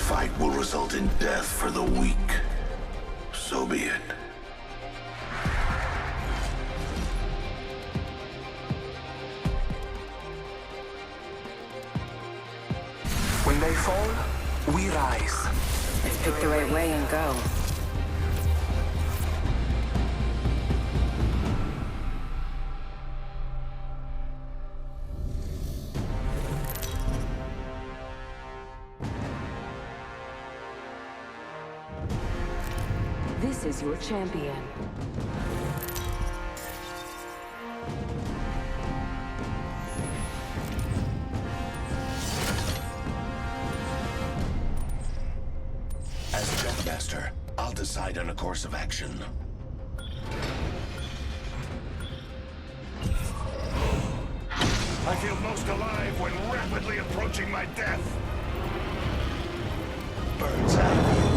fight will result in death for the weak, so be it. When they fall, we rise. Let's pick the right way and go. This is your champion. As Jumpmaster, I'll decide on a course of action. I feel most alive when rapidly approaching my death. Bird's eye.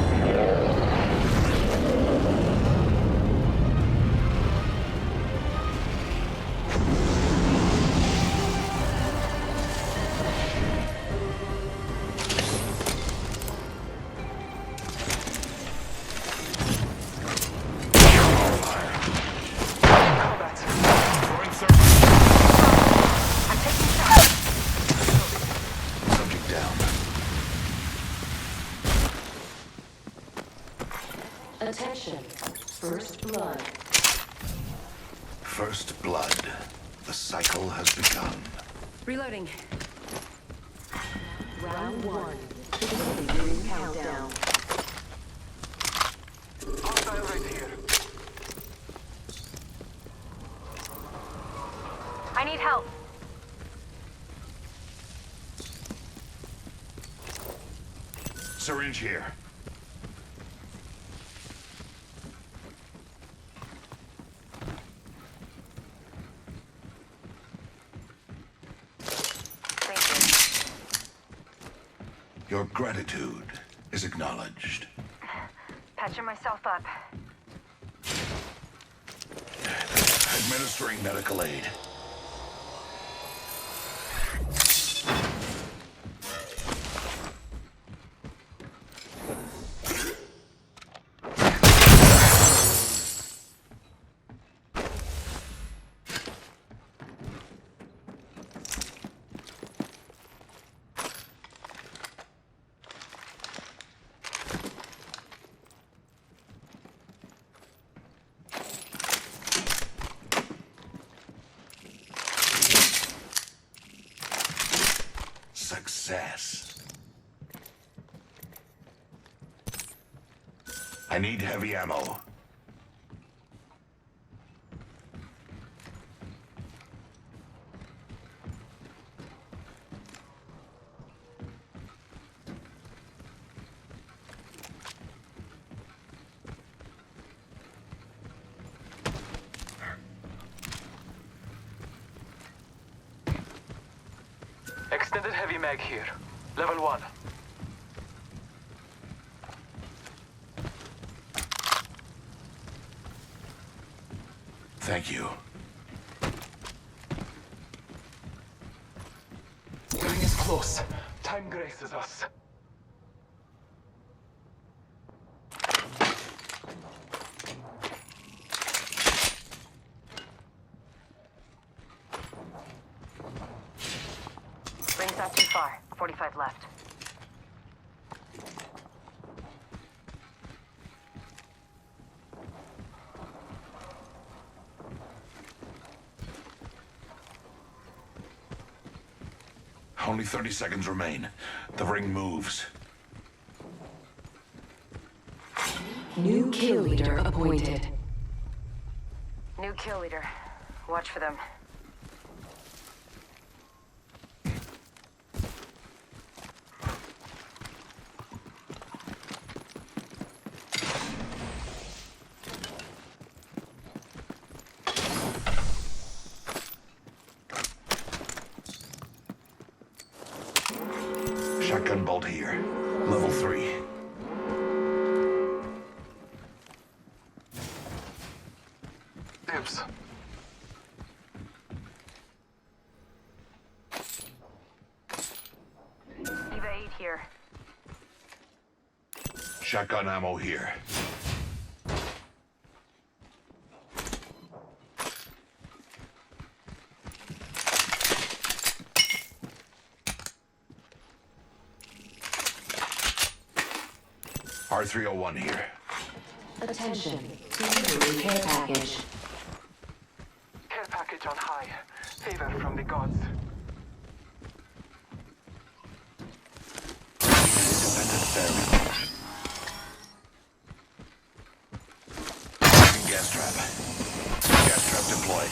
Attention. First blood. First blood. The cycle has begun. Reloading. Round one. Beginning countdown. Hostile right here. I need help. Syringe here. Your gratitude is acknowledged. Patching myself up. Administering medical aid. Success. I need heavy ammo. Extended heavy mag here. Level 1. Thank you. The ring is close. Time graces us. Ring's not too far. 45 left. Only 30 seconds remain. The ring moves. New kill leader appointed. New kill leader. Watch for them. Shotgun bolt here. Level 3. Dibs. Eva 8 here. Shotgun ammo here. R301 here. Attention. Delivery care package. Care package on high. Favor from the gods. Independent barrier. Gas trap. Gas trap deployed.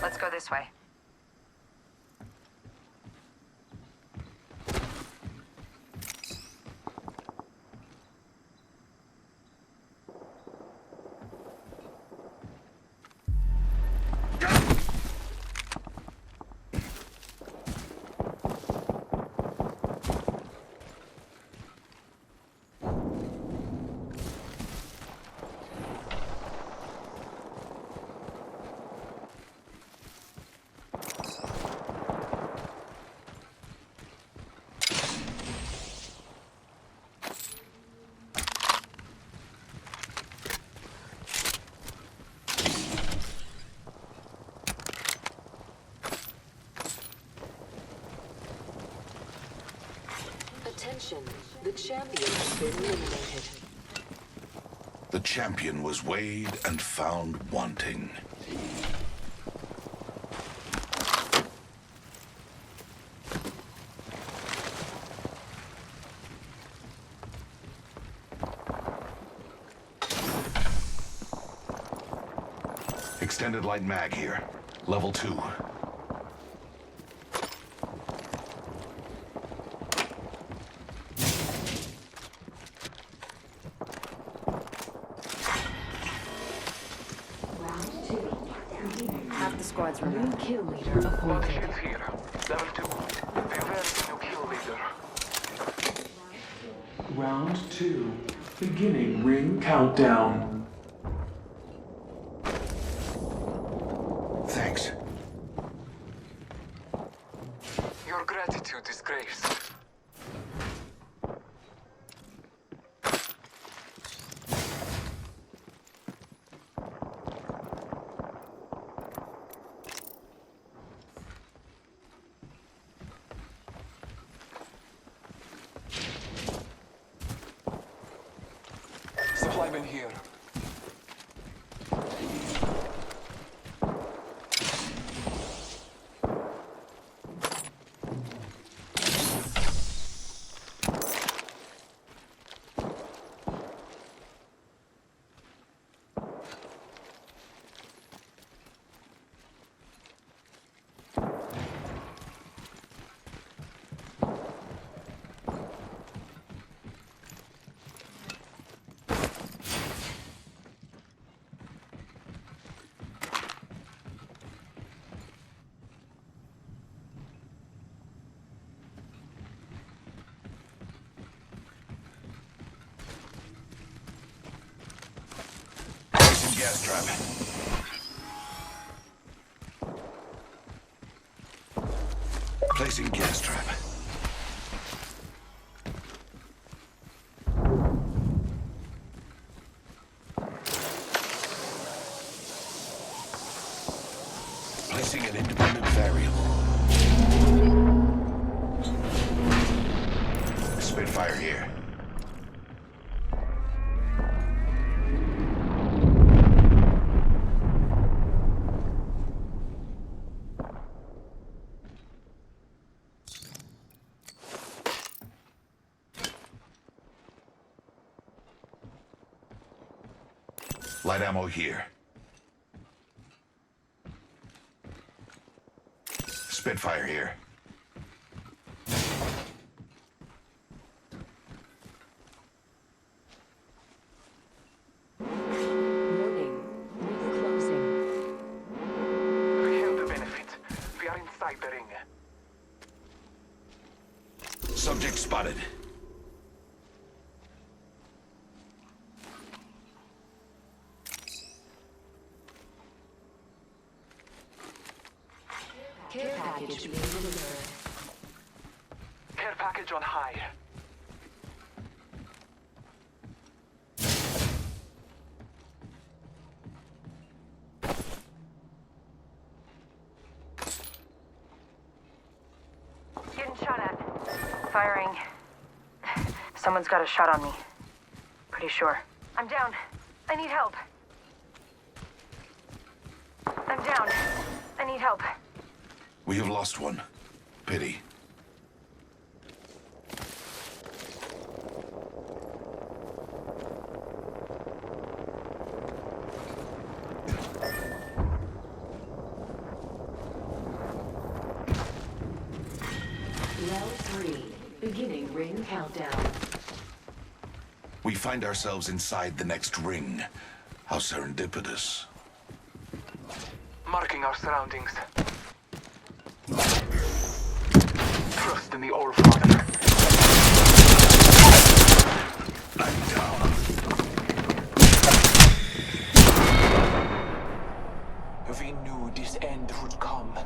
Let's go this way. Attention. The champion has been eliminated. The champion was weighed and found wanting. Extended light mag here. Level 2. Half the squad's removed. New kill leader One appointed. shield here. Level 2. Beware the new kill leader. Round 2. Beginning ring countdown. Thanks. Your gratitude is grace. Supplyman here. Placing gas trap. Placing gas trap. Placing an independent variable. Spitfire here. Light ammo here. Spitfire here. inside the ring. Subject spotted. Care package being delivered. Care package on high. Getting shot at. Firing. Someone's got a shot on me. Pretty sure. I'm down. I need help. I'm down. I need help. We have lost one. Pity. Round 3. Beginning ring countdown. We find ourselves inside the next ring. How serendipitous. Marking our surroundings. Trust in the All-Father. I'm down. We knew this end would come.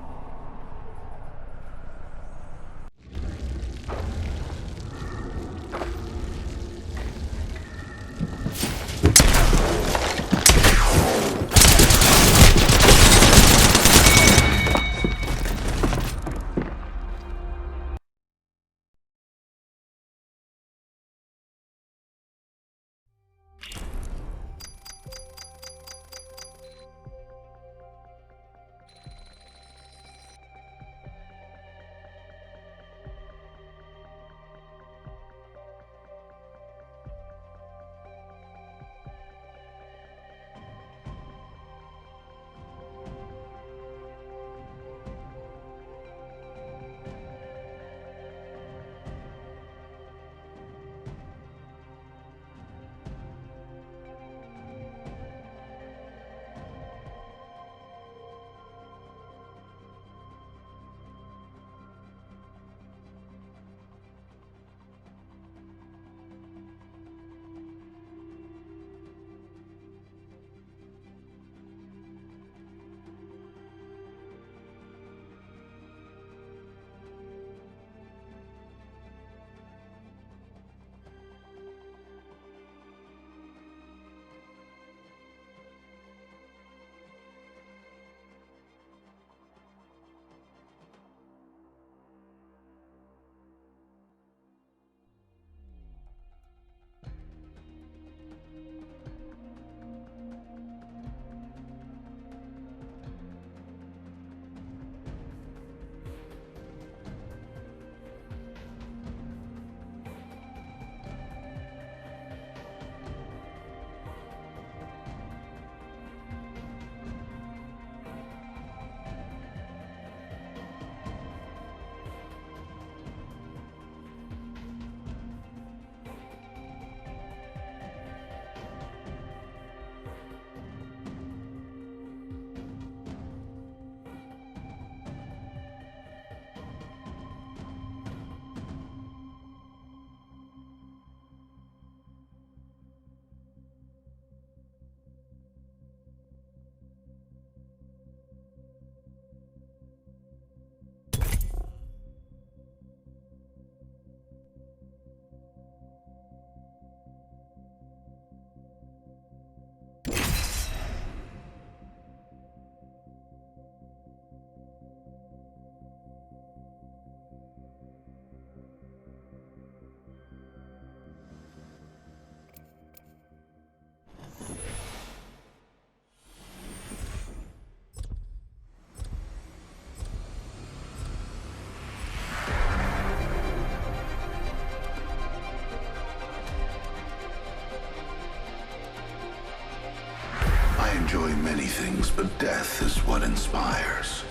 enjoy many things, but death is what inspires.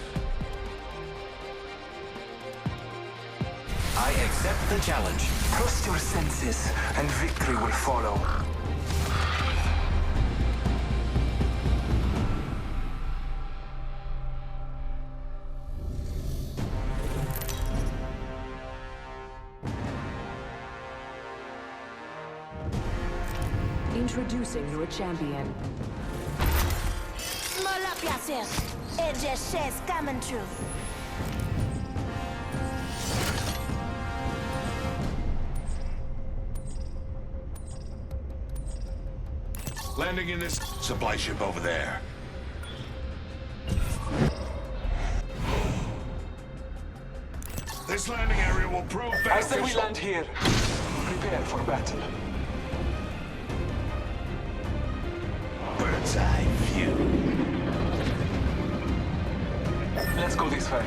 I accept the challenge. Trust your senses, and victory will follow. Introducing your champion. Small up yourself. It just shit's coming true. Landing in this supply ship over there. This landing area will prove I say beneficial. we land here. Prepare for battle. Bird's eye view. Let's go this way.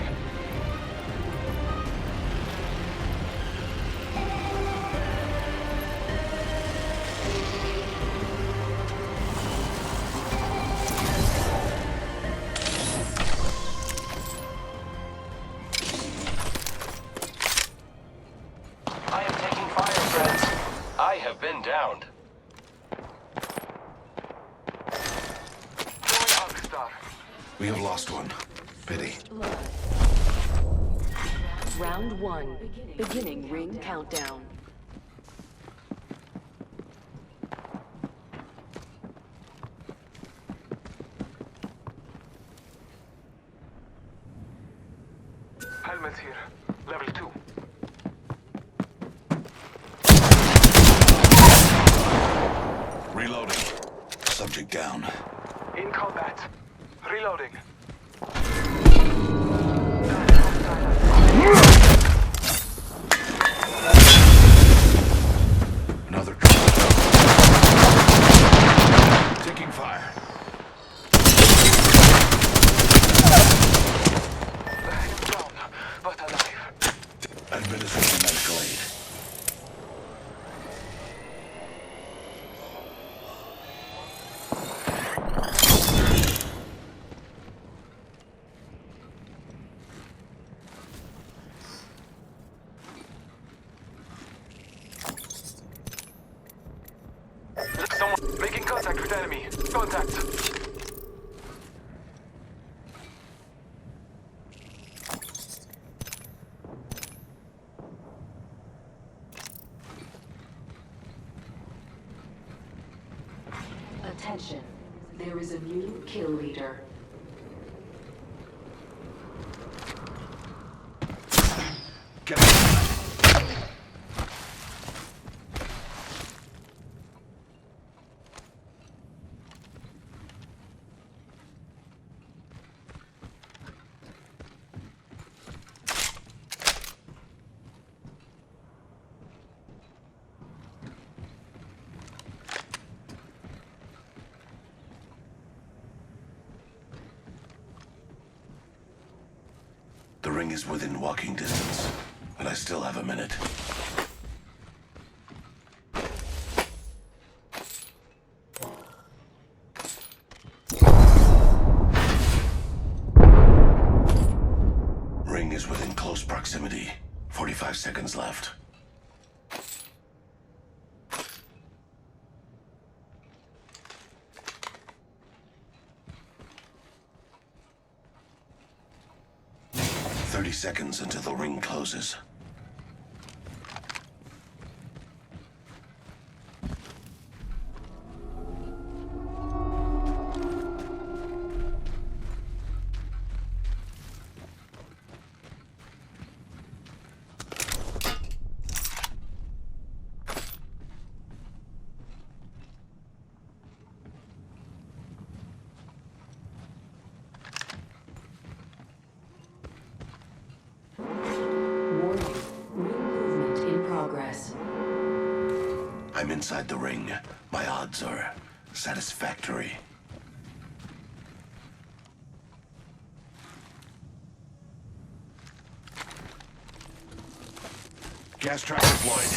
I am taking fire, friends. I have been downed. Throwing Arcstar. We have lost one. Pity. Round 1. Beginning ring countdown. Helmet here. Level 2. Reloading. Subject down. In combat. Reloading. Another. Taking fire. I'm down, but alive. Administering medical aid. Someone making contact with enemy. Contact. Attention. There is a new kill leader. Get out. The ring is within walking distance, but I still have a minute. Ring is within close proximity. 45 seconds left. Seconds until the ring closes. Warning. Ring movement in progress. I'm inside the ring. My odds are satisfactory. Gas trap deployed.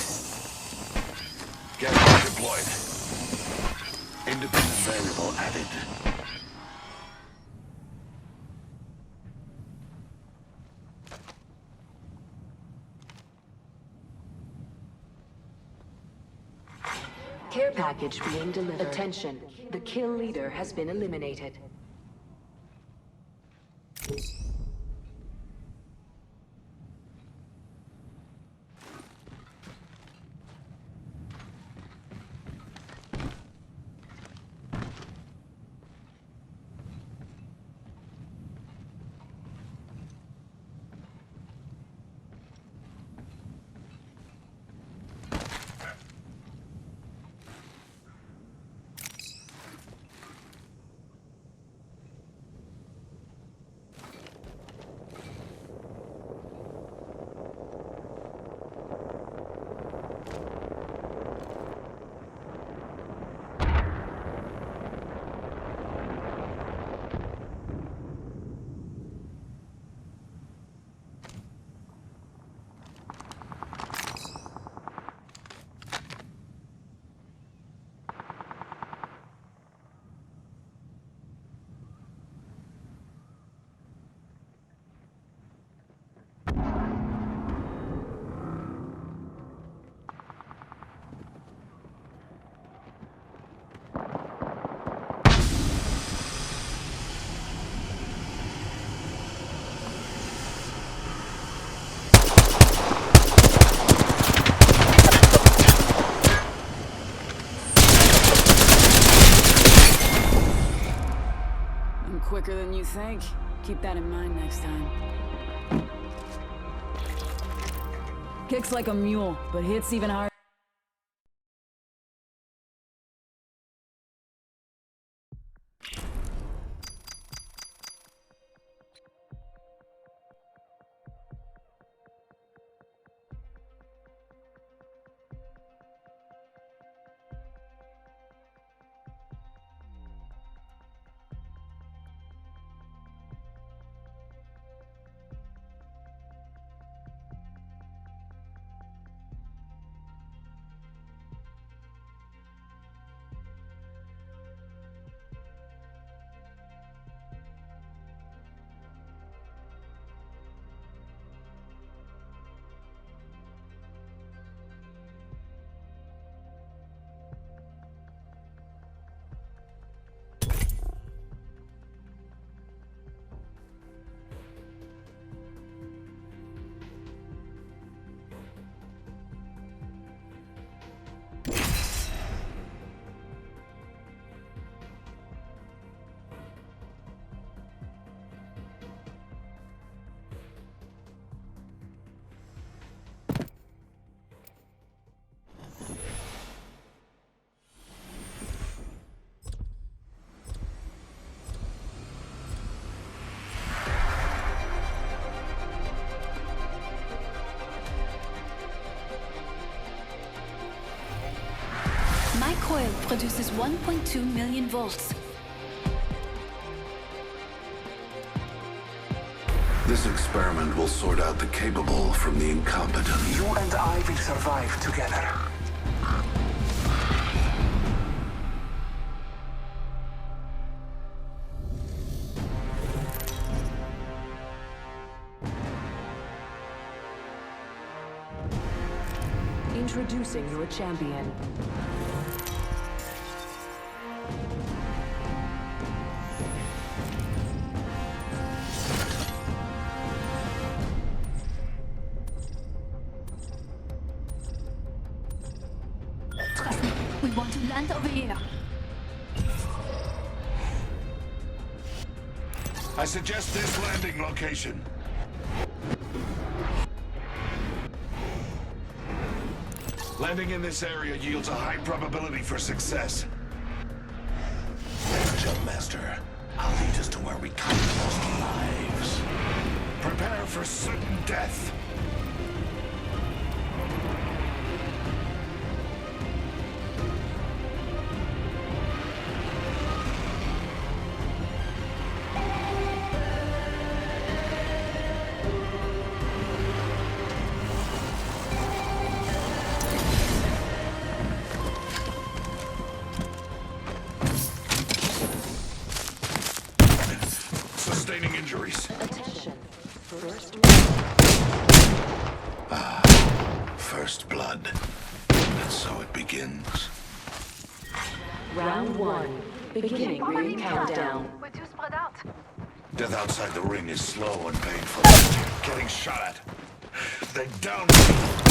Gas trap deployed. Independent variable added. Care package being delivered. Attention. The kill leader has been eliminated. think? Keep that in mind next time. Kicks like a mule, but hits even harder. My coil produces 1.2 million volts. This experiment will sort out the capable from the incompetent. You and I will survive together. Introducing your champion. Trust me, we want to land over here. I suggest this landing location. Landing in this area yields a high probability for success. Jump Master, I'll lead us to where we count the most lives. Prepare for certain death. Sustaining injuries. Attention. First. First blood. And so it begins. Round 1. Beginning ring countdown. We're too spread out. Death outside the ring is slow and painful. Getting shot at. They down me.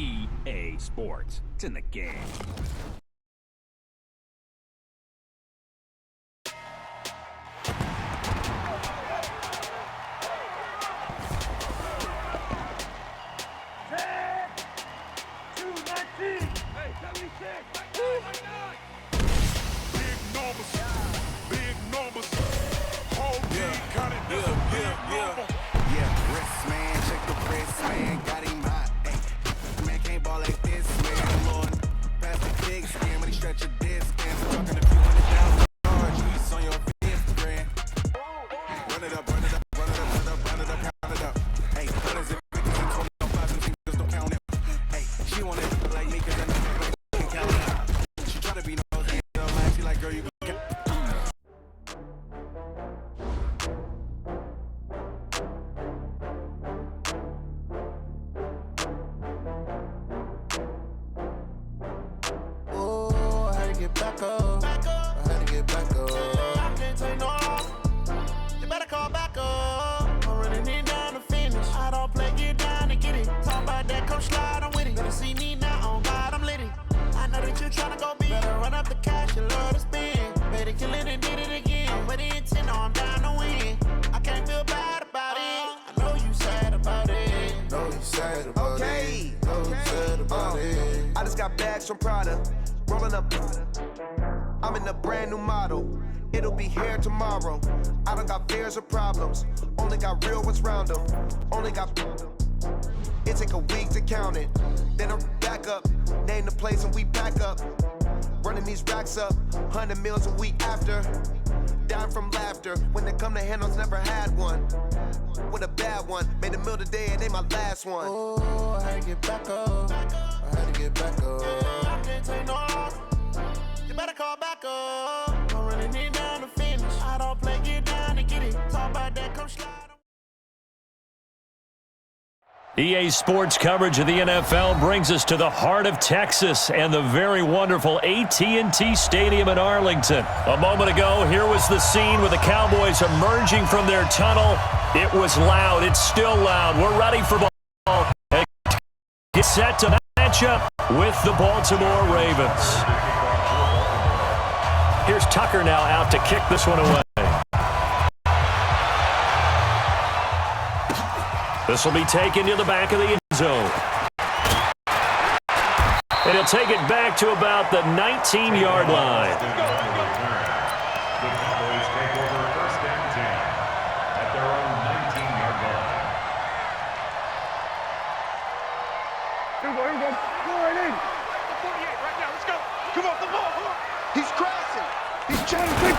EA Sports. It's in the game. I just got bags from Prada, rolling up. I'm in a brand new model. It'll be here tomorrow. I don't got fears or problems. Only got real ones round them. Only got. It take a week to count it. Then I'm back up. Name the place and we back up. Running these racks up. 100 meals a week after. Down from laughter. When they come to handles, never had one. With a bad one. Made a meal today and ain't my last one. Oh, I had to get back up. I had to get back up. I can't take no loss. You better call back up. I'm running it down to finish. I don't play, get down to get it. Talk about that, come slide. EA Sports coverage of the NFL brings us to the heart of Texas and the very wonderful AT&T Stadium in Arlington. A moment ago, here was the scene with the Cowboys emerging from their tunnel. It was loud. It's still loud. We're ready for ball. Get set to match up with the Baltimore Ravens. Here's Tucker now out to kick this one away. This will be taken to the back of the end zone. And he'll take it back to about the 19-yard line. The Cowboys take over first and 10 at their own 19-yard line. Here we go. Go right in. 48 right now. Let's go. Come on, the ball. Come on. He's crashing. He's changing.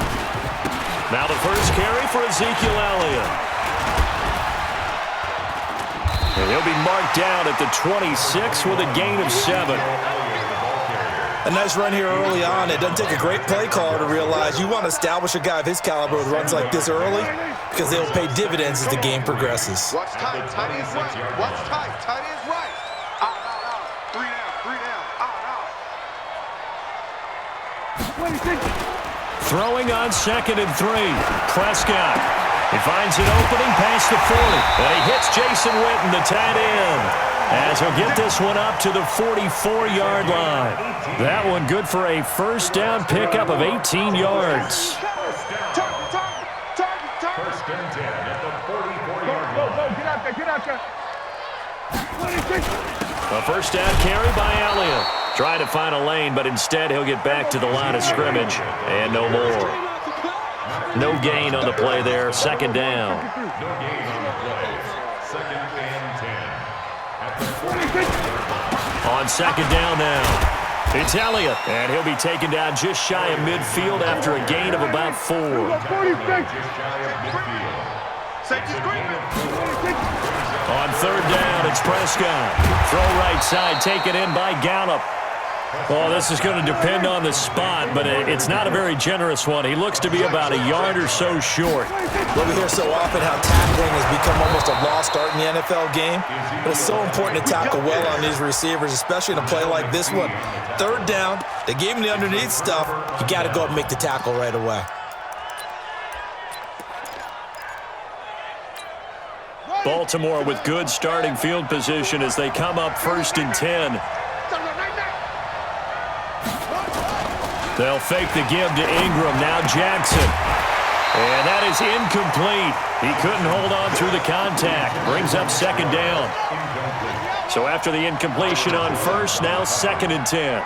Now the first carry for Ezekiel Elliott. And he'll be marked down at the 26 with a gain of 7. A nice run here early on. It doesn't take a great play caller to realize you want to establish a guy of his caliber with runs like this early because they'll pay dividends as the game progresses. Watch tight. Tight is right. Watch tight. Tight is right. Out, out, out. 3 down. 3 down. Out, out. Throwing on 2nd and 3. Prescott. He finds an opening past the 40. And he hits Jason Witten, the tight end, as he'll get this one up to the 44-yard line. That one good for a first down pickup of 18 yards. First and 10 at the 44-yard line. Go, get out there, get out there. 26. A first down carry by Elliott. Trying to find a lane, but instead he'll get back to the line of scrimmage. And no more. No gain on the play there. Second down. No gain on the play. Second and 10 at the 44-yard line. On second down now. It's Elliott, and he'll be taken down just shy of midfield after a gain of about 4. Just shy of midfield. On third down, it's Prescott. Throw right side, taken in by Gallup. Well, this is going to depend on the spot, but it's not a very generous one. He looks to be about a yard or so short. Well, we hear so often how tackling has become almost a lost art in the NFL game, but it's so important to tackle well on these receivers, especially in a play like this one. Third down, they gave him the underneath stuff. You got to go up and make the tackle right away. Baltimore with good starting field position as they come up 1st and 10. They'll fake the give to Ingram. Now Jackson. And that is incomplete. He couldn't hold on through the contact. Brings up 2nd down. So after the incompletion on 1st, now 2nd and 10.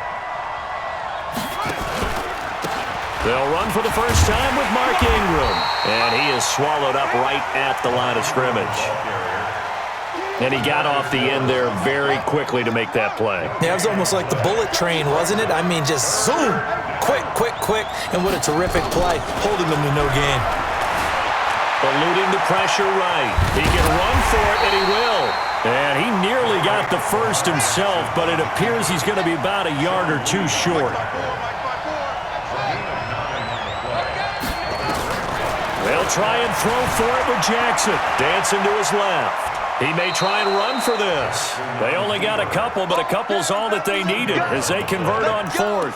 They'll run for the first time with Mark Ingram. And he is swallowed up right at the line of scrimmage. And he got off the end there very quickly to make that play. Yeah, it was almost like the bullet train, wasn't it? I mean, just zoom. Quick, quick, quick. And what a terrific play, holding them to no gain. Eluding the pressure right. He can run for it, and he will. And he nearly got the first himself, but it appears he's going to be about a yard or two short. They'll try and throw for it with Jackson. Dancing to his left. He may try and run for this. They only got a couple, but a couple's all that they needed as they convert on 4th.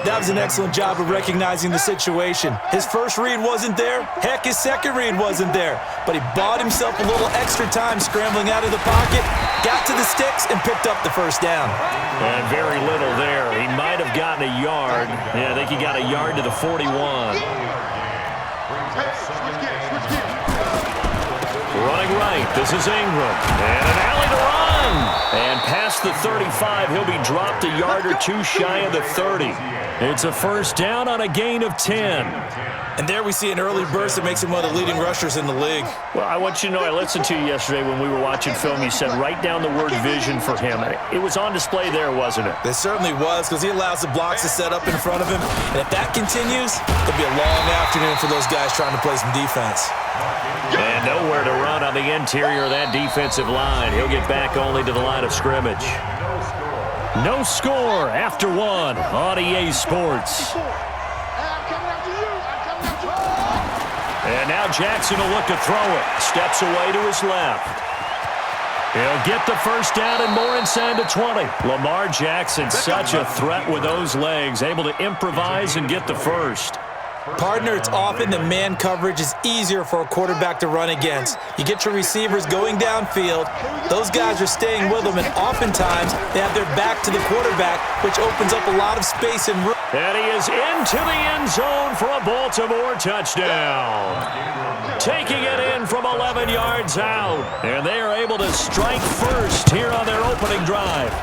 That was an excellent job of recognizing the situation. His first read wasn't there. Heck, his second read wasn't there. But he bought himself a little extra time scrambling out of the pocket, got to the sticks, and picked up the first down. And very little there. He might have gotten a yard. Yeah, I think he got a yard to the 41. Running right, this is Ingram. And an alley to run. And past the 35, he'll be dropped a yard or two shy of the 30. It's a first down on a gain of 10. And there we see an early burst that makes him one of the leading rushers in the league. Well, I want you to know, I listened to you yesterday when we were watching film. You said write down the word vision for him. It was on display there, wasn't it? It certainly was, because he allows the blocks to set up in front of him. And if that continues, it'll be a long afternoon for those guys trying to play some defense. And nowhere to run on the interior of that defensive line. He'll get back only to the line of scrimmage. No score after 1 on EA Sports. And now Jackson will look to throw it. Steps away to his left. He'll get the first down and more inside the 20. Lamar Jackson, such a threat with those legs, able to improvise and get the first. Partner, it's often the man coverage is easier for a quarterback to run against. You get your receivers going downfield. Those guys are staying with them, and oftentimes they have their back to the quarterback, which opens up a lot of space and room. And he is into the end zone for a Baltimore touchdown. Taking it in from 11 yards out. And they are able to strike first here on their opening drive.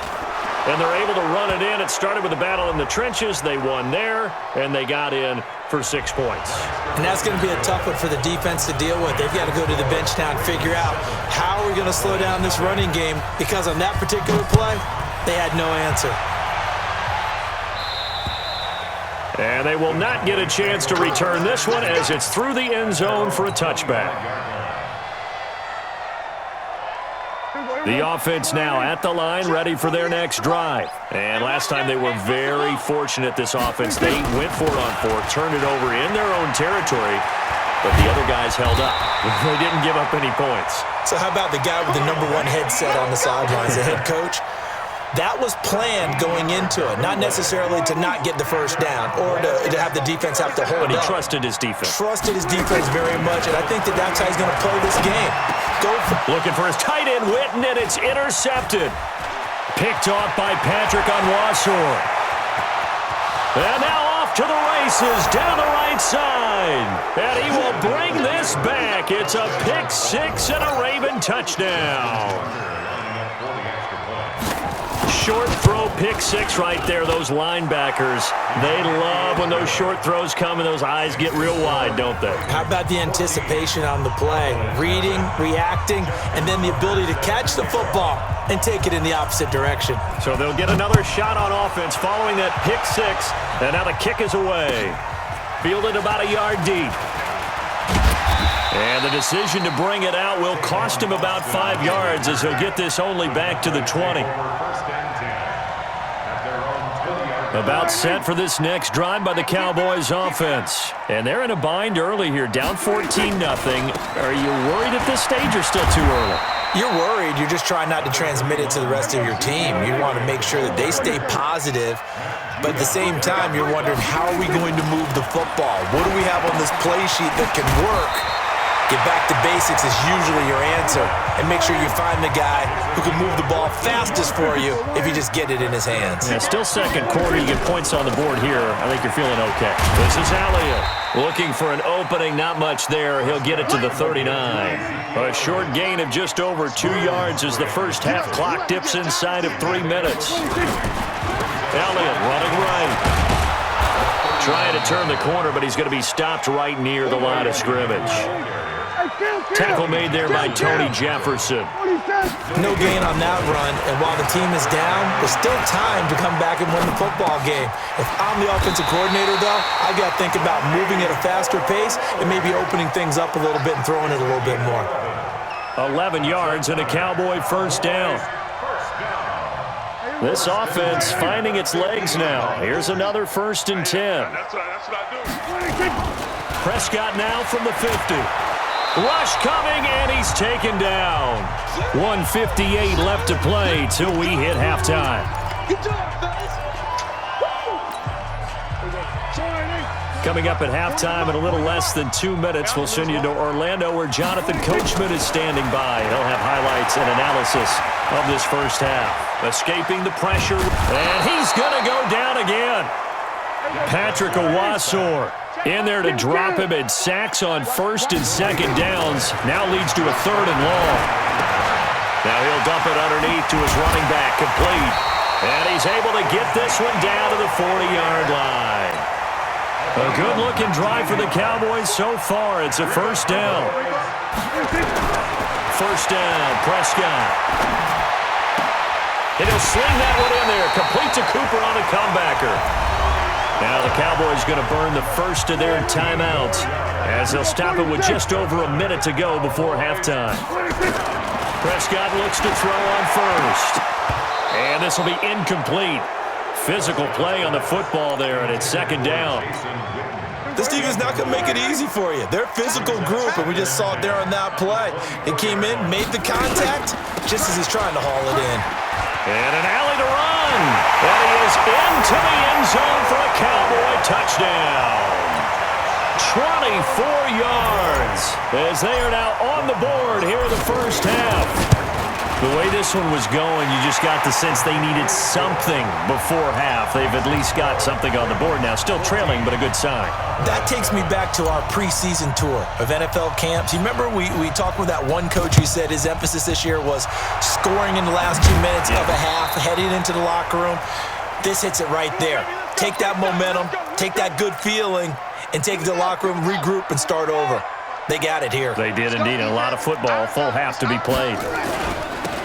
And they're able to run it in. It started with a battle in the trenches. They won there, and they got in for 6 points. And that's going to be a tough one for the defense to deal with. They've got to go to the bench now and figure out how are we going to slow down this running game, because on that particular play, they had no answer. And they will not get a chance to return this one as it's through the end zone for a touchback. The offense now at the line, ready for their next drive. And last time they were very fortunate, this offense. They went for it on 4th, turned it over in their own territory, but the other guys held up. They didn't give up any points. So how about the guy with the #1 headset on the sidelines, the head coach? That was planned going into it, not necessarily to not get the first down or to have the defense have to hold up. But he trusted his defense. Trusted his defense very much, and I think that's how he's going to play this game. Looking for his tight end, Witten, and it's intercepted. Picked off by Patrick on Wassor. And now off to the races down the right side. And he will bring this back. It's a pick 6 and a Raven touchdown. Short throw, pick 6 right there. Those linebackers, they love when those short throws come and those eyes get real wide, don't they? How about the anticipation on the play? Reading, reacting, and then the ability to catch the football and take it in the opposite direction. So they'll get another shot on offense following that pick 6, and now the kick is away. Fielded about a yard deep. And the decision to bring it out will cost him about 5 yards as he'll get this only back to the 20. About set for this next drive by the Cowboys offense. And they're in a bind early here, down 14-0. Are you worried at this stage or still too early? You're worried. You're just trying not to transmit it to the rest of your team. You want to make sure that they stay positive. But at the same time, you're wondering, how are we going to move the football? What do we have on this play sheet that can work? Get back to basics is usually your answer, and make sure you find the guy who can move the ball fastest for you if you just get it in his hands. Yeah, still second quarter. You get points on the board here. I think you're feeling okay. This is Elliott looking for an opening. Not much there. He'll get it to the 39. A short gain of just over 2 yards as the first half clock dips inside of 3 minutes. Elliott running right. Trying to turn the corner, but he's going to be stopped right near the line of scrimmage. Tackle made there by Tony Jefferson. No gain on that run, and while the team is down, there's still time to come back and win the football game. If I'm the offensive coordinator, though, I got to think about moving at a faster pace and maybe opening things up a little bit and throwing it a little bit more. 11 yards and a Cowboy first down. This offense finding its legs now. Here's another 1st and 10. Prescott now from the 50. Rush coming, and he's taken down. 1:58 left to play till we hit halftime. Coming up at halftime in a little less than 2 minutes, we'll send you to Orlando where Jonathan Coachman is standing by. He'll have highlights and analysis of this first half. Escaping the pressure, and he's going to go down again. Patrick Owasor in there to drop him, and sacks on 1st and 2nd downs. Now leads to a 3rd and long. Now he'll dump it underneath to his running back, complete. And he's able to get this one down to the 40-yard line. A good-looking drive for the Cowboys so far. It's a 1st down. 1st down, Prescott. And he'll sling that one in there. Complete to Cooper on a comebacker. Now the Cowboys going to burn the first of their timeouts as they'll stop it with just over a minute to go before halftime. Prescott looks to throw on 1st. And this will be incomplete. Physical play on the football there, and it's 2nd down. This defense not going to make it easy for you. They're a physical group, and we just saw it there on that play. It came in, made the contact, just as he's trying to haul it in. And an alley to run. And he is into the end zone for a Cowboy touchdown. 24 yards as they are now on the board here in the first half. The way this one was going, you just got the sense they needed something before half. They've at least got something on the board now. Still trailing, but a good sign. That takes me back to our preseason tour of NFL camps. You remember we talked with that one coach who said his emphasis this year was scoring in the last 2 minutes of a half, heading into the locker room. This hits it right there. Take that momentum, take that good feeling, and take it to the locker room, regroup, and start over. They got it here. They did indeed, and a lot of football, full half to be played.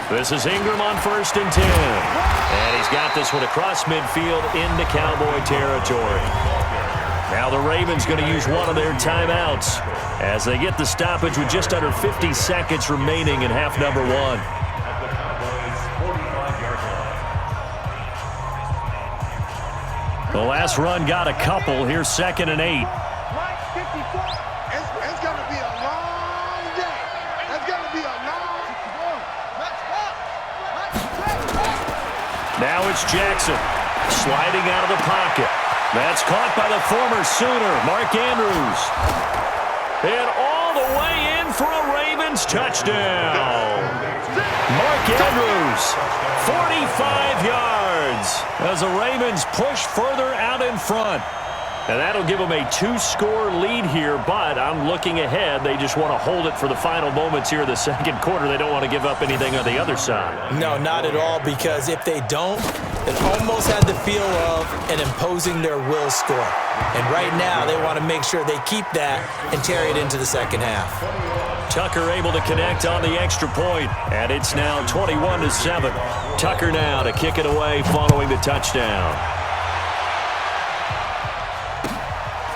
This is Ingram on 1st and 10. And he's got this one across midfield into Cowboy territory. Now the Ravens going to use one of their timeouts as they get the stoppage with just under 50 seconds remaining in half number 1. The last run got a couple. Here's 2nd and 8. It's going to be a long day. It's going to be a long Now it's Jackson sliding out of the pocket. That's caught by the former Sooner, Mark Andrews. And all the way in for a Ravens touchdown. Mark Andrews, 45 yards as the Ravens push further out in front. And that'll give them a 2-score lead here, but I'm looking ahead. They just want to hold it for the final moments here in the 2nd quarter. They don't want to give up anything on the other side. No, not at all, because if they don't, it almost had the feel of an imposing their will score. And right now, they want to make sure they keep that and carry it into the 2nd half. Tucker able to connect on the extra point, and it's now 21-7. Tucker now to kick it away following the touchdown.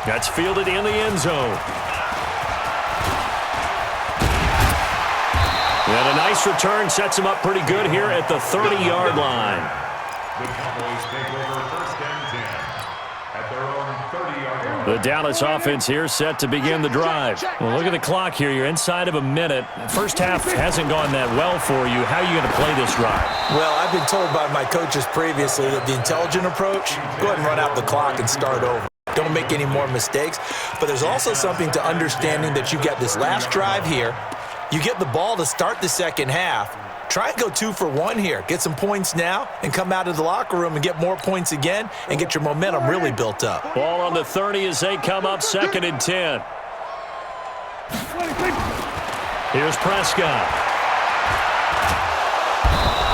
That's fielded in the end zone. And a nice return sets him up pretty good here at the 30-yard line. The Cowboys take over 1st and 10 at their own 30-yard line. The Dallas offense here set to begin the drive. Well, look at the clock here. You're inside of a minute. First half hasn't gone that well for you. How are you going to play this drive? Well, I've been told by my coaches previously that the intelligent approach, go ahead and run out the clock and start over. don't make any more mistakes. But there's also something to understanding that you get this last drive here. You get the ball to start the second half. Try and go 2 for 1 here. Get some points now and come out of the locker room and get more points again and get your momentum really built up. Ball on the 30 as they come up 2nd and 10. Here's Prescott.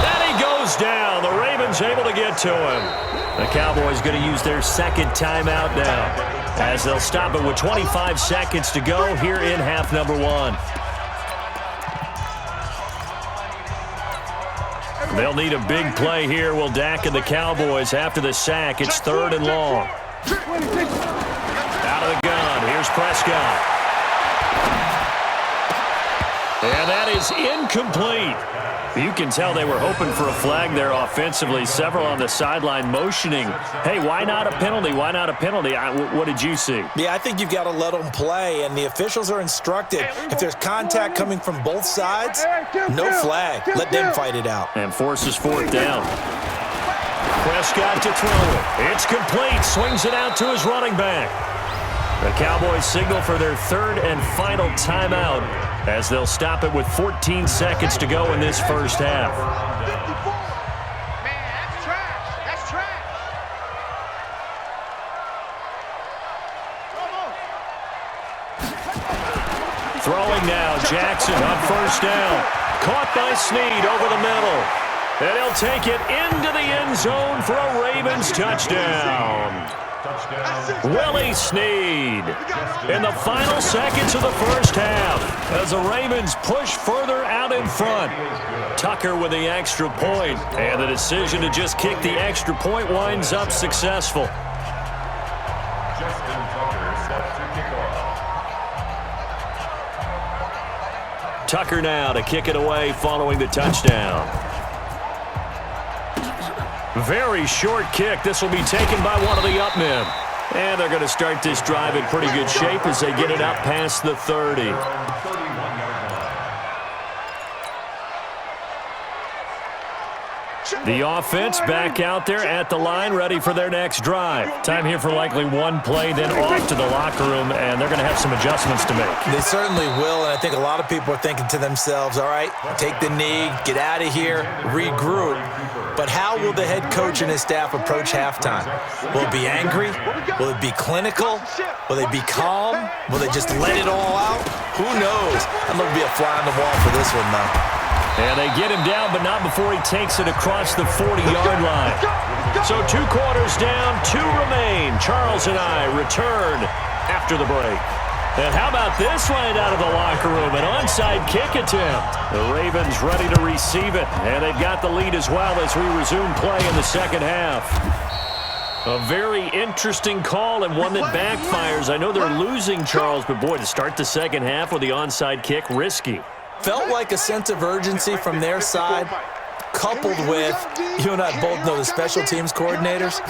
And he goes down. The Ravens able to get to him. The Cowboys going to use their second timeout now as they'll stop it with 25 seconds to go here in half number 1. They'll need a big play here. Will Dak and the Cowboys after the sack. It's 3rd and long. Out of the gun. Here's Prescott. And that is incomplete. You can tell they were hoping for a flag there offensively. Several on the sideline motioning. Hey, why not a penalty? Why not a penalty? What did you see? Yeah, I think you've got to let them play, and the officials are instructed. If there's contact coming from both sides, no flag. Let them fight it out. And forces 4th down. Prescott to throw it. It's complete. Swings it out to his running back. The Cowboys signal for their 3rd and final timeout as they'll stop it with 14 seconds to go in this first half. Man, that's trash. That's trash. Throwing now, Jackson on 1st down. Caught by Snead over the middle. And he'll take it into the end zone for a Ravens touchdown. Willie Snead in the final seconds of the first half as the Ravens push further out in front. Tucker with the extra point, and the decision to just kick the extra point winds up successful. Tucker now to kick it away following the touchdown. Very short kick. This will be taken by one of the up men. And they're going to start this drive in pretty good shape as they get it up past the 30. The offense back out there at the line, ready for their next drive. Time here for likely one play, then off to the locker room, and they're going to have some adjustments to make. They certainly will, and I think a lot of people are thinking to themselves, all right, take the knee, get out of here, regroup. But how will the head coach and his staff approach halftime? Will it be angry? Will it be clinical? Will they be calm? Will they just let it all out? Who knows? I'm going to be a fly on the wall for this one, though. And they get him down, but not before he takes it across the 40-yard line. So 2 quarters down, 2 remain. Charles and I return after the break. And how about this right out of the locker room? An onside kick attempt. The Ravens ready to receive it, and they've got the lead as well as we resume play in the second half. A very interesting call and one that backfires. I know they're losing, Charles, but boy, to start the second half with the onside kick, risky. Felt like a sense of urgency from their side, coupled with, you and I both know the special teams coordinators,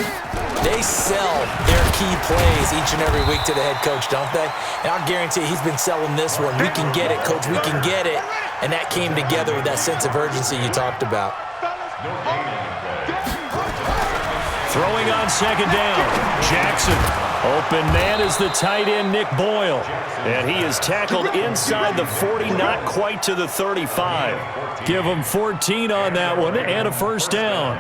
they sell their key plays each and every week to the head coach, don't they? And I'll guarantee he's been selling this one. We can get it, coach, we can get it. And that came together with that sense of urgency you talked about. Throwing on second down, Jackson. Open man is the tight end, Nick Boyle. And he is tackled inside the 40, not quite to the 35. Give him 14 on that one and a first down.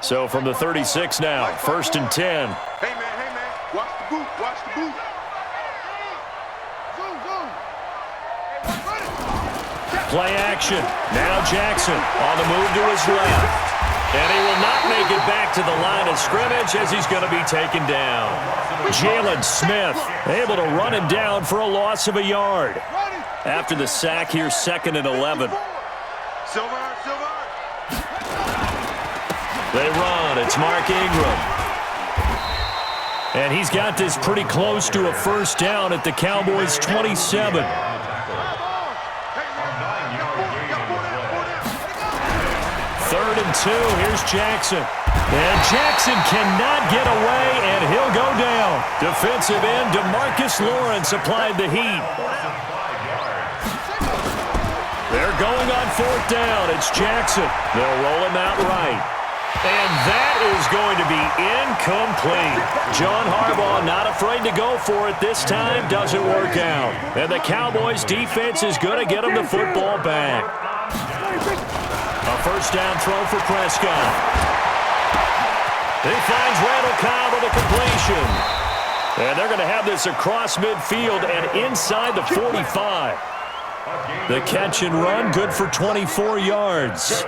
So from the 36 now, 1st and 10. Hey, man, watch the boot, watch the boot. Play action. Now Jackson on the move to his left. And he will not make it back to the line of scrimmage as he's going to be taken down. Jalen Smith able to run him down for a loss of a yard. After the sack here, 2nd and 11. They run. It's Mark Ingram. And he's got this pretty close to a first down at the Cowboys' 27. 3rd and 2. Here's Jackson. And Jackson cannot get away, and he'll go down. Defensive end DeMarcus Lawrence applied the heat. They're going on 4th down. It's Jackson. They'll roll him out right. And that is going to be incomplete. John Harbaugh not afraid to go for it this time. Doesn't work out. And the Cowboys defense is going to get him the football back. A first down throw for Prescott. He finds Randall Cobb with a completion. And they're going to have this across midfield and inside the 45. The catch and run, good for 24 yards.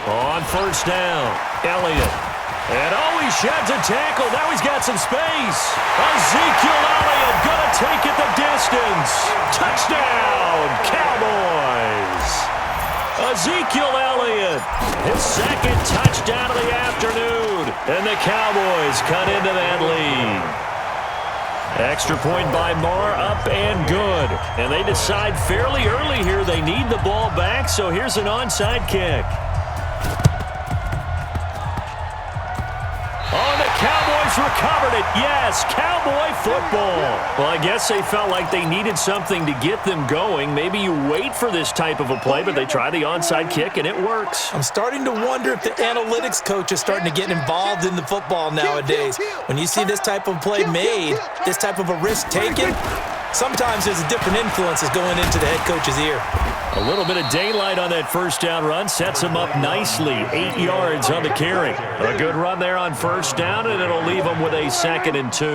On first down, Elliott. And he sheds a tackle. Now he's got some space. Ezekiel Elliott going to take it the distance. Touchdown, Cowboys. Ezekiel Elliott, his second touchdown of the afternoon. And the Cowboys cut into that lead. Extra point by Marr, up and good. And they decide fairly early here they need the ball back, so here's an onside kick. Oh, the Cowboys recovered it. Yes, Cowboy football. Well, I guess they felt like they needed something to get them going. Maybe you wait for this type of a play, but they try the onside kick, and it works. I'm starting to wonder if the analytics coach is starting to get involved in the football nowadays. When you see this type of play made, this type of a risk taken, sometimes there's a different influences going into the head coach's ear. A little bit of daylight on that first down run sets him up nicely. 8 yards on the carry. A good run there on first down, and it'll leave him with a 2nd and 2.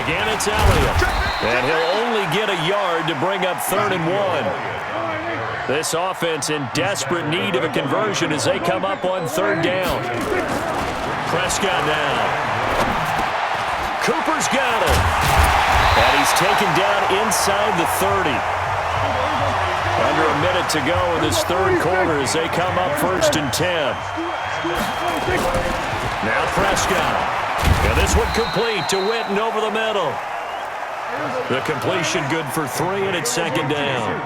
Again, it's Elliott. And he'll only get a yard to bring up 3rd and 1. This offense in desperate need of a conversion as they come up on 3rd down. Prescott now. Cooper's got it. And he's taken down inside the 30. Under a minute to go in this third quarter as they come up 1st and 10. Now Prescott. And this one complete to Witten over the middle. The completion good for 3, and it's 2nd down.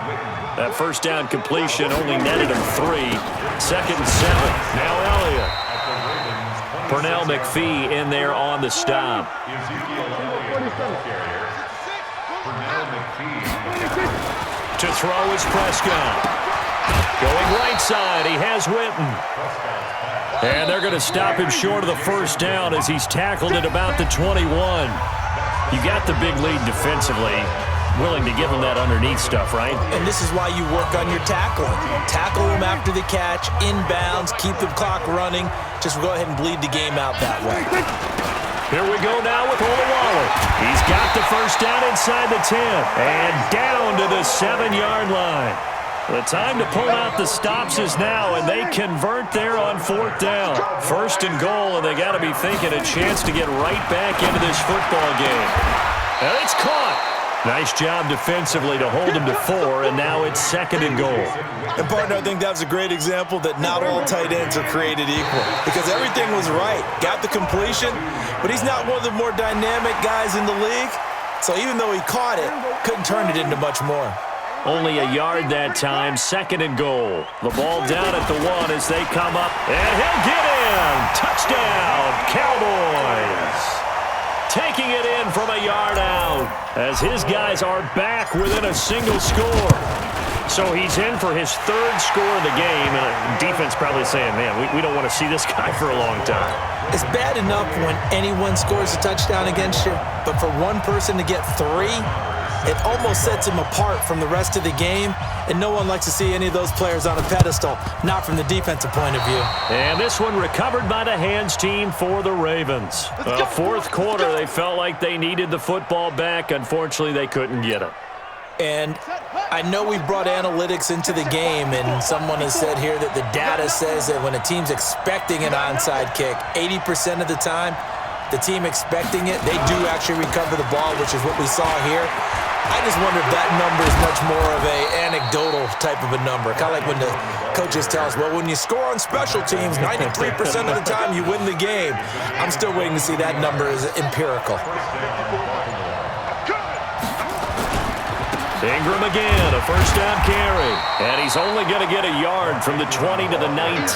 That first down completion only netted him 3. 2nd and 7. Now Elliott. Pernell McPhee in there on the stop. To throw is Prescott. Going right side, he has Witten. And they're going to stop him short of the first down as he's tackled at about the 21. You got the big lead defensively. Willing to give him that underneath stuff, right? And this is why you work on your tackling. Tackle him after the catch, inbounds, keep the clock running. Just go ahead and bleed the game out that way. Here we go now with Olawale. He's got the first down inside the 10. And down to the 7-yard line. The time to pull out the stops is now, and they convert there on 4th down. 1st and goal, and they got to be thinking a chance to get right back into this football game. And it's caught. Nice job defensively to hold him to 4, and now it's 2nd and goal. And, partner, I think that was a great example that not all tight ends are created equal because everything was right. Got the completion, but he's not one of the more dynamic guys in the league. So even though he caught it, couldn't turn it into much more. Only a yard that time, 2nd and goal. The ball down at the 1 as they come up, and he'll get in. Touchdown, Cowboys. Taking it in from a yard out as his guys are back within a single score. So he's in for his 3rd score of the game, and defense probably saying, man, we don't want to see this guy for a long time. It's bad enough when anyone scores a touchdown against you, but for one person to get 3, it almost sets him apart from the rest of the game, and no one likes to see any of those players on a pedestal, not from the defensive point of view. And this one recovered by the hands team for the Ravens. 4th quarter, they felt like they needed the football back. Unfortunately, they couldn't get it. And I know we brought analytics into the game, and someone has said here that the data says that when a team's expecting an onside kick, 80% of the time, the team expecting it, they do actually recover the ball, which is what we saw here. I just wonder if that number is much more of an anecdotal type of a number. Kind of like when the coaches tell us, well, when you score on special teams, 93% of the time you win the game. I'm still waiting to see that number as empirical. Ingram again, a first down carry. And he's only going to get a yard from the 20 to the 19.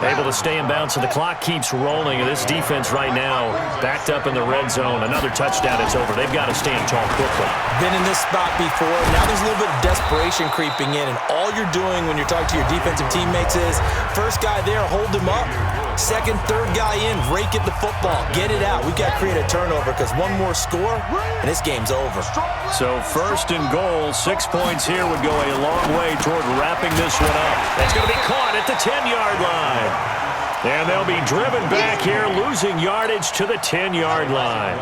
Able to stay in bounds, so the clock keeps rolling. And this defense right now backed up in the red zone. Another touchdown, it's over. They've got to stand tall quickly. Been in this spot before. Now there's a little bit of desperation creeping in. And all you're doing when you're talking to your defensive teammates is, first guy there, hold him up. Second, third guy in, rake at the football. Get it out. We've got to create a turnover because one more score, and this game's over. So first and goal, 6 points here would go a long way toward wrapping this one up. That's going to be caught at the 10-yard line. And they'll be driven back here, losing yardage to the 10-yard line.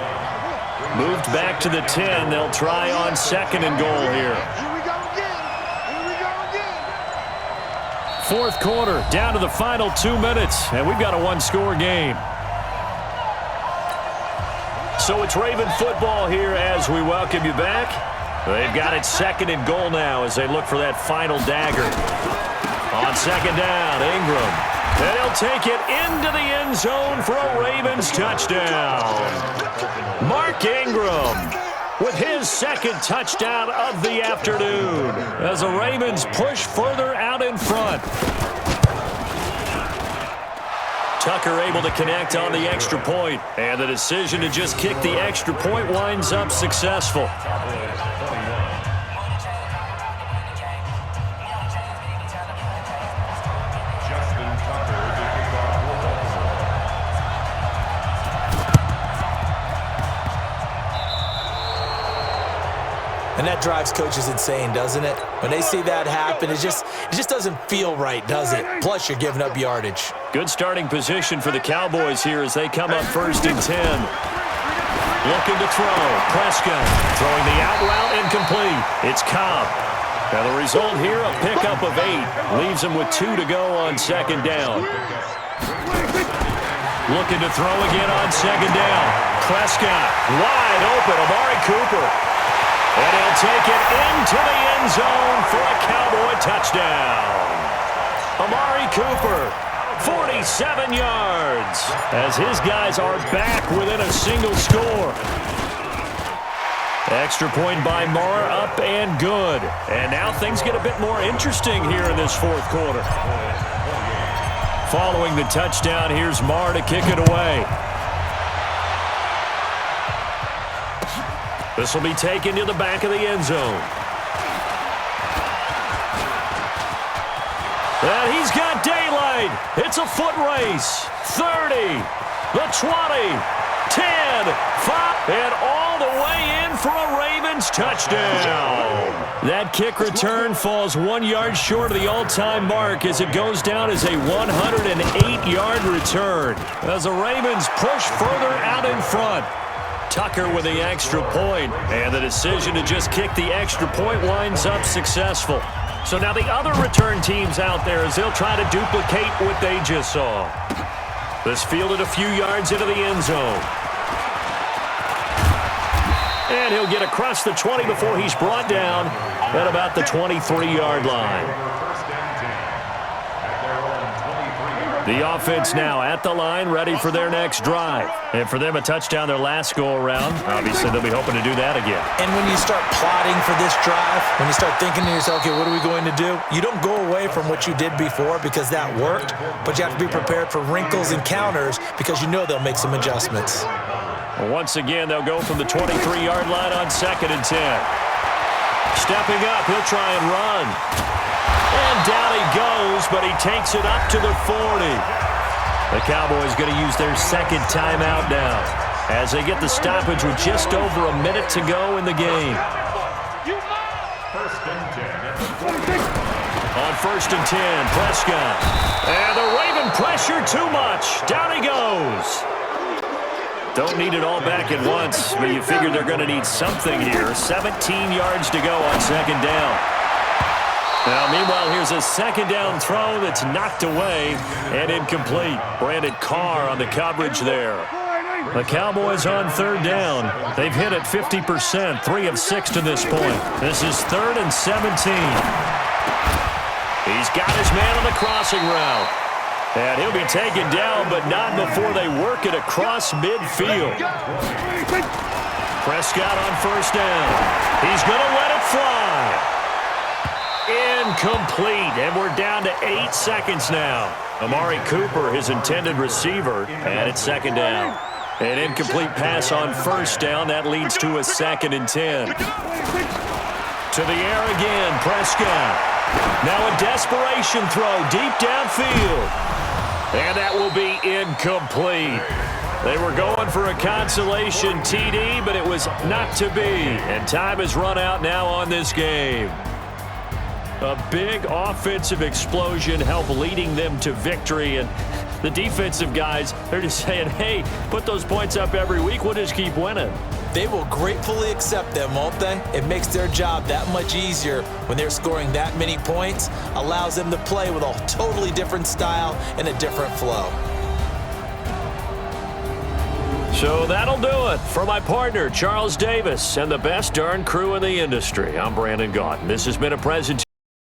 Moved back to the 10. They'll try on second and goal here. Fourth quarter, down to the final 2 minutes, and we've got a one-score game. So it's Raven football here as we welcome you back. They've got it second and goal now as they look for that final dagger. On second down, Ingram. And he'll take it into the end zone for a Ravens touchdown. Mark Ingram with his second touchdown of the afternoon as the Ravens push further out in front. Tucker able to connect on the extra point, and the decision to just kick the extra point winds up successful. And that drives coaches insane, doesn't it? When they see that happen, it just doesn't feel right, does it? Plus, you're giving up yardage. Good starting position for the Cowboys here as they come up first and 10. Looking to throw. Prescott throwing the out route incomplete. It's Cobb. Now the result here, a pickup of 8. Leaves him with 2 to go on second down. Looking to throw again on second down. Prescott wide open. Amari Cooper. And he'll take it into the end zone for a Cowboy touchdown. Amari Cooper, 47 yards, as his guys are back within a single score. Extra point by Marr, up and good. And now things get a bit more interesting here in this fourth quarter. Following the touchdown, here's Marr to kick it away. This will be taken to the back of the end zone. And he's got daylight. It's a foot race. 30, the 20, 10, 5, and all the way in for a Ravens touchdown. That kick return falls 1 yard short of the all-time mark as it goes down as a 108-yard return. As the Ravens push further out in front. Tucker with the extra point, and the decision to just kick the extra point winds up successful. So now the other return teams out there as they'll try to duplicate what they just saw. This fielded a few yards into the end zone. And he'll get across the 20 before he's brought down at about the 23-yard line. The offense now at the line, ready for their next drive. And for them, a touchdown their last go-around. Obviously, they'll be hoping to do that again. And when you start plotting for this drive, when you start thinking to yourself, okay, what are we going to do? You don't go away from what you did before because that worked, but you have to be prepared for wrinkles and counters because you know they'll make some adjustments. Once again, they'll go from the 23-yard line on second and 10. Stepping up, he'll try and run. And down he goes, but he takes it up to the 40. The Cowboys going to use their second timeout now as they get the stoppage with just over a minute to go in the game. On first and 10, Prescott. And the Raven pressure too much. Down he goes. Don't need it all back at once, but you figure they're going to need something here. 17 yards to go on second down. Now, meanwhile, here's a second down throw that's knocked away and incomplete. Brandon Carr on the coverage there. The Cowboys on third down. They've hit it 50%, 3 of 6 to this point. This is 3rd and 17. He's got his man on the crossing route. And he'll be taken down, but not before they work it across midfield. Prescott on first down. He's going to let it fly. Incomplete, and we're down to 8 seconds now. Amari Cooper, his intended receiver, and it's second down. An incomplete pass on first down. That leads to a 2nd and 10. To the air again, Prescott. Now a desperation throw deep downfield. And that will be incomplete. They were going for a consolation TD, but it was not to be. And time has run out now on this game. A big offensive explosion helped leading them to victory. And the defensive guys, they're just saying, hey, put those points up every week. We'll just keep winning. They will gratefully accept them, won't they? It makes their job that much easier when they're scoring that many points. Allows them to play with a totally different style and a different flow. So that'll do it. For my partner, Charles Davis, and the best darn crew in the industry, I'm Brandon Gaudin. This has been a presentation.